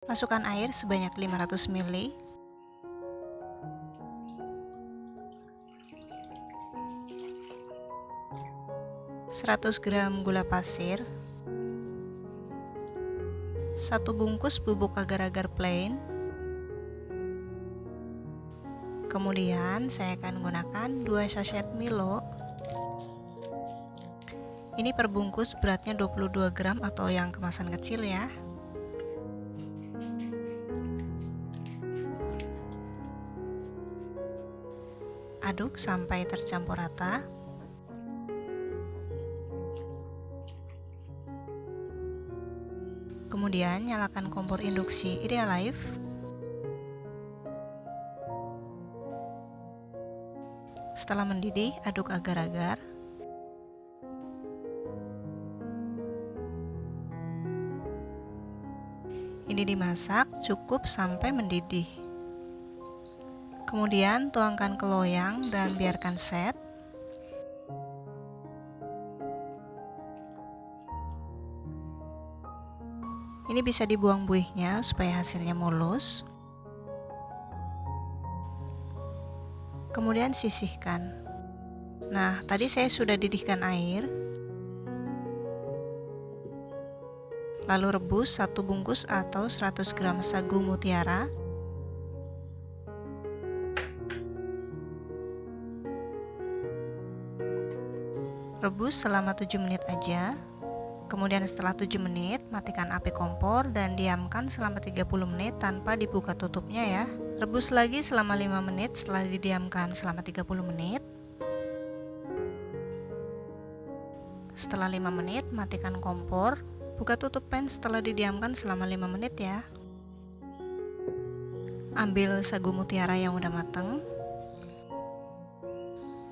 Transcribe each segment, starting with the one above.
Masukkan air sebanyak 500 ml. Seratus gram gula pasir, 1 bungkus bubuk agar-agar plain. Kemudian saya akan gunakan 2 sachet Milo. Ini per bungkus beratnya 22 gram atau yang kemasan kecil ya. Aduk sampai tercampur rata. Kemudian nyalakan kompor induksi Idealife. Setelah mendidih, aduk agar-agar. Ini dimasak cukup sampai mendidih. Kemudian tuangkan ke loyang dan biarkan set. Ini bisa dibuang buihnya supaya hasilnya mulus. Kemudian sisihkan. Nah, tadi saya sudah didihkan air. Lalu rebus 1 bungkus atau 100 gram sagu mutiara. Rebus selama 7 menit aja. Kemudian setelah 7 menit, matikan api kompor dan diamkan selama 30 menit tanpa dibuka tutupnya ya. Rebus lagi selama 5 menit setelah didiamkan selama 30 menit. Setelah 5 menit, matikan kompor. Buka tutup pan setelah didiamkan selama 5 menit ya. Ambil sagu mutiara yang udah matang.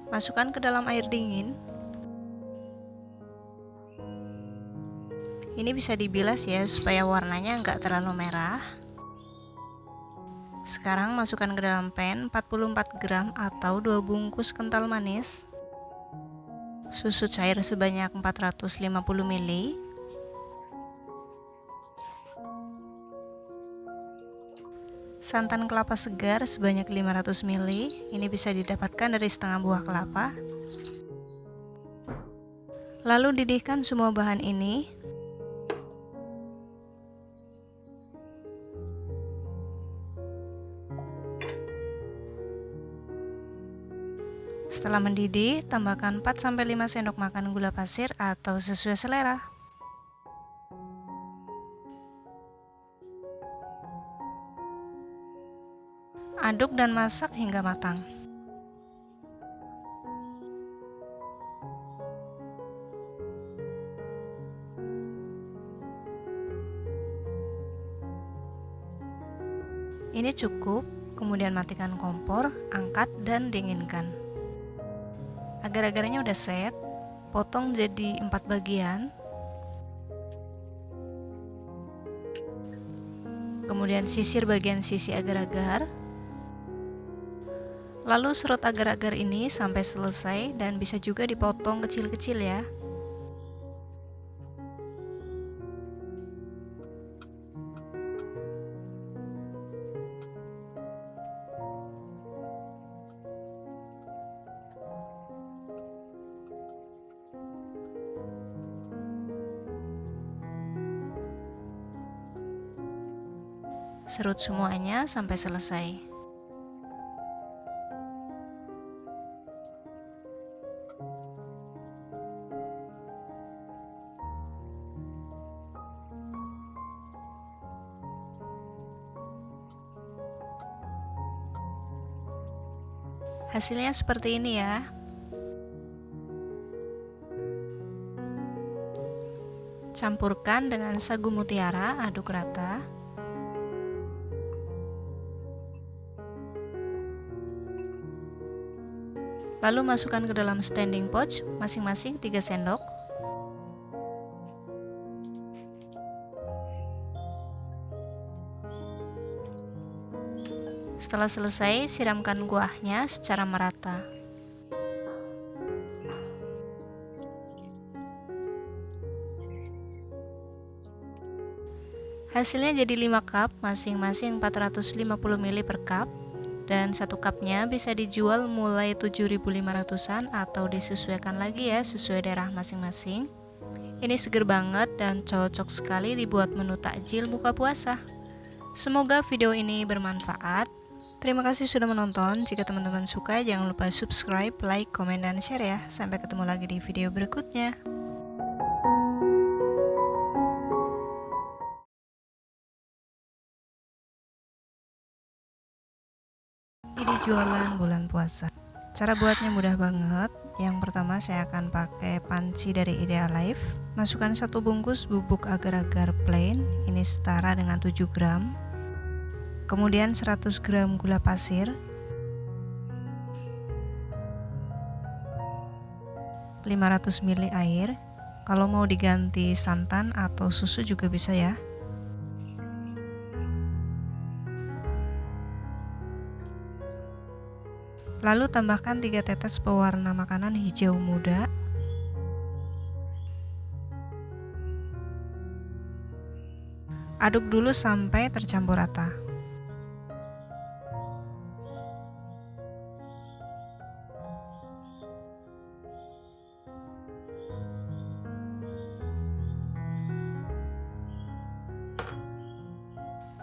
Masukkan ke dalam air dingin. Ini bisa dibilas ya supaya warnanya nggak terlalu merah. Sekarang masukkan ke dalam pan 44 gram atau 2 bungkus kental manis. Susu cair sebanyak 450 ml. Santan kelapa segar sebanyak 500 ml. Ini bisa didapatkan dari setengah buah kelapa. Lalu didihkan semua bahan ini. Setelah mendidih, tambahkan 4-5 sendok makan gula pasir atau sesuai selera. Aduk dan masak hingga matang. Ini cukup, kemudian matikan kompor, angkat dan dinginkan. Agar-agarnya udah set, potong jadi 4 bagian. Kemudian sisir bagian sisi agar-agar. Lalu serut agar-agar ini sampai selesai dan bisa juga dipotong kecil-kecil ya. Serut semuanya sampai selesai. Hasilnya seperti ini ya. Campurkan dengan sagu mutiara, aduk rata. Lalu masukkan ke dalam standing pot masing-masing 3 sendok. Setelah selesai, siramkan kuahnya secara merata. Hasilnya jadi 5 cup, masing-masing 450 ml per cup. Dan satu cupnya bisa dijual mulai 7.500-an atau disesuaikan lagi ya sesuai daerah masing-masing. Ini seger banget dan cocok sekali dibuat menu takjil buka puasa. Semoga video ini bermanfaat. Terima kasih sudah menonton. Jika teman-teman suka, jangan lupa subscribe, like, komen, dan share ya. Sampai ketemu lagi di video berikutnya. Ide jualan bulan puasa. Cara buatnya mudah banget. Yang pertama saya akan pakai panci dari Ideal Life. Masukkan 1 bungkus bubuk agar-agar plain. Ini setara dengan 7 gram. Kemudian 100 gram gula pasir. 500 ml air. Kalau mau diganti santan atau susu juga bisa ya. Lalu tambahkan 3 tetes pewarna makanan hijau muda. Aduk dulu sampai tercampur rata.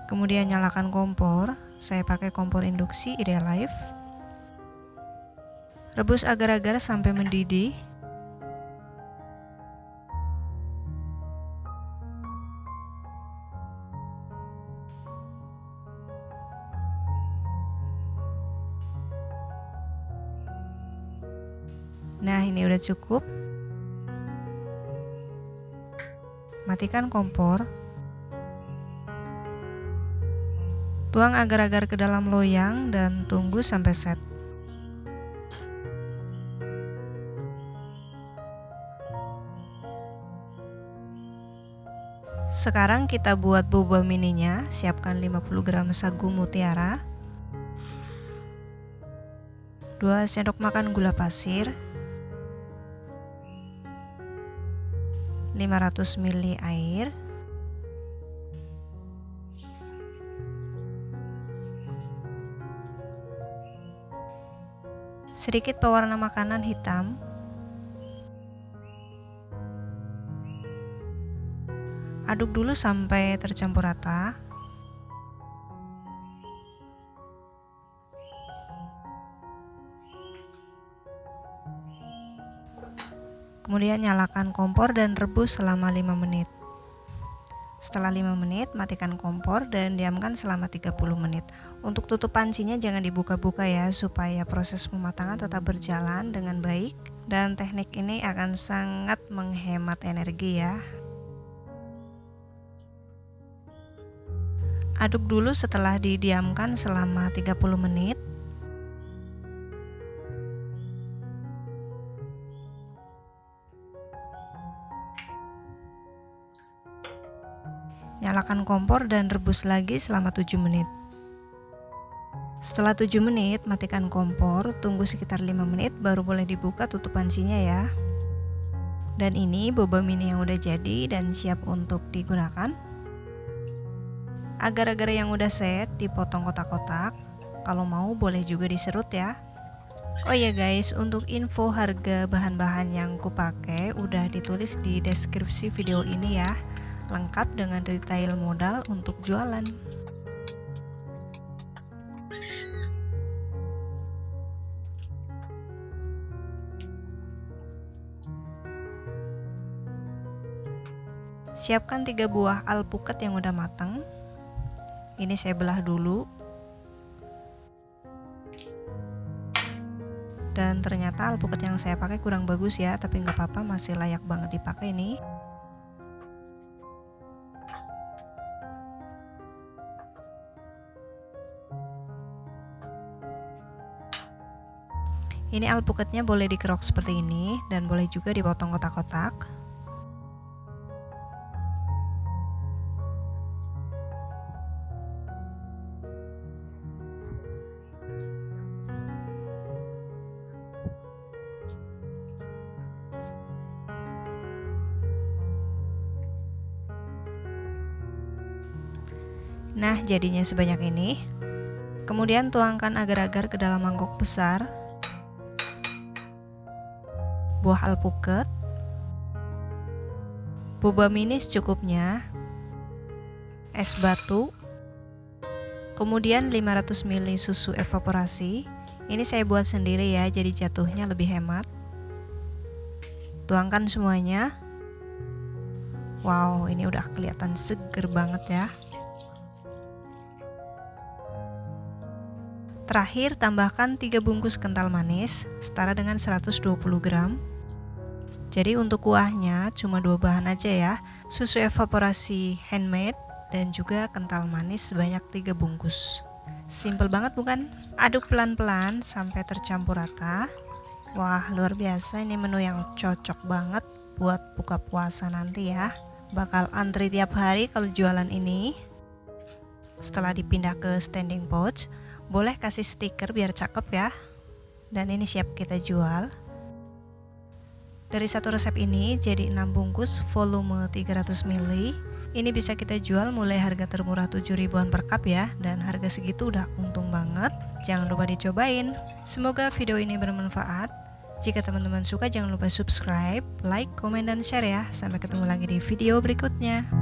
Kemudian nyalakan kompor. Saya pakai kompor induksi Ideal Life. Rebus agar-agar sampai mendidih. Nah, ini udah cukup. Matikan kompor. Tuang agar-agar ke dalam loyang dan tunggu sampai set. Sekarang kita buat boba mininya. Siapkan 50 gram sagu mutiara, 2 sendok makan gula pasir, 500 ml air, sedikit pewarna makanan hitam, aduk dulu sampai tercampur rata. Kemudian nyalakan kompor dan rebus selama 5 menit. Setelah 5 menit, matikan kompor dan diamkan selama 30 menit. Untuk tutup pancinya jangan dibuka-buka ya, supaya proses pematangan tetap berjalan dengan baik. Dan teknik ini akan sangat menghemat energi ya. Aduk dulu setelah didiamkan selama 30 menit. Nyalakan kompor dan rebus lagi selama 7 menit. Setelah 7 menit, matikan kompor, tunggu sekitar 5 menit baru boleh dibuka tutup pancinya ya. Dan ini boba mini yang udah jadi dan siap untuk digunakan. Agar-agar yang udah set dipotong kotak-kotak. Kalau mau boleh juga diserut ya. Oh ya guys, untuk info harga bahan-bahan yang kupakai udah ditulis di deskripsi video ini ya. Lengkap dengan detail modal untuk jualan. Siapkan 3 buah alpukat yang udah matang. Ini saya belah dulu. Dan ternyata alpukat yang saya pakai kurang bagus ya, tapi nggak apa-apa, masih layak banget dipakai nih. Ini alpukatnya boleh dikerok seperti ini dan boleh juga dipotong kotak-kotak. Nah, jadinya sebanyak ini. Kemudian tuangkan agar-agar ke dalam mangkok besar. Buah alpukat, boba mini secukupnya, es batu, kemudian 500 ml susu evaporasi. Ini saya buat sendiri ya, jadi jatuhnya lebih hemat. Tuangkan semuanya. Wow, ini udah kelihatan seger banget ya. Terakhir, tambahkan 3 bungkus kental manis setara dengan 120 gram. Jadi untuk kuahnya cuma 2 bahan aja ya, susu evaporasi handmade dan juga kental manis sebanyak 3 bungkus. Simple banget bukan? Aduk pelan-pelan sampai tercampur rata. Wah, luar biasa, ini menu yang cocok banget buat buka puasa nanti ya. Bakal antri tiap hari kalau jualan ini. Setelah dipindah ke standing pouch, boleh kasih stiker biar cakep ya. Dan ini siap kita jual. Dari satu resep ini jadi 6 bungkus volume 300 ml. Ini bisa kita jual mulai harga termurah 7 ribuan per cup ya. Dan harga segitu udah untung banget. Jangan lupa dicobain. Semoga video ini bermanfaat. Jika teman-teman suka jangan lupa subscribe, like, komen, dan share ya. Sampai ketemu lagi di video berikutnya.